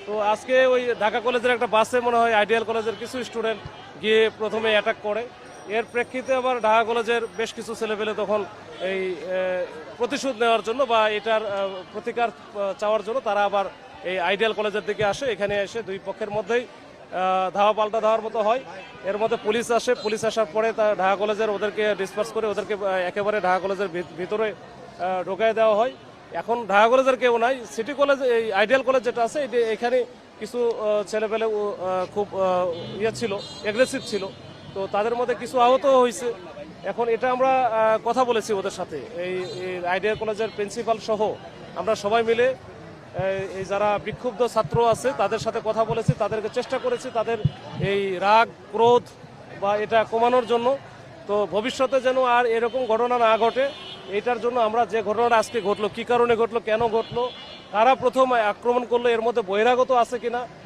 তো আজকে ওই ঢাকা কলেজের একটা বাসে মনে হয় আইডিয়াল কলেজের কিছু স্টুডেন্ট গিয়ে প্রথমে অ্যাটাক করে। এর প্রেক্ষিতে আবার ঢাকা কলেজের বেশ কিছু ছেলেপেলে তখন এই প্রতিশোধ নেওয়ার জন্য বা এটার প্রতিকার চাওয়ার জন্য তারা আবার এই আইডিয়াল কলেজের দিকে আসে। এখানে এসে দুই পক্ষের মধ্যেই ধাওয়া পাল্টা ধাওয়ার মতো হয়। এর মধ্যে পুলিশ আসে, পুলিশ আসার পরে তা ঢাকা কলেজের ওদেরকে ডিসপার্স করে ওদেরকে একেবারে ঢাকা কলেজের ভিতরে ঢোকায় দেওয়া হয়। এখন ঢাকা কলেজের কেউ নাই, সিটি কলেজ এই আইডিয়াল কলেজ যেটা আছে এখানে কিছু ছেলেপেলে খুব ছিল, অ্যাগ্রেসিভ ছিল। তো তাদের মধ্যে কিছু আহত হয়েছে। এখন এটা আমরা কথা বলেছি ওদের সাথে, এই আইডিয়াল কলেজের প্রিন্সিপাল সহ আমরা সবাই মিলে এই যারা বিক্ষুব্ধ ছাত্র আছে তাদের সাথে কথা বলেছি, তাদেরকে চেষ্টা করেছি তাদের এই রাগ ক্রোধ বা এটা কমানোর জন্য। তো ভবিষ্যতে যেন আর এরকম ঘটনা না ঘটে, এটার জন্য আমরা যে ঘটনাটা আজকে ঘটলো, কী কারণে ঘটলো, কেন ঘটলো, কারা প্রথম আক্রমণ করলো, এর মধ্যে বহিরাগত আছে কিনা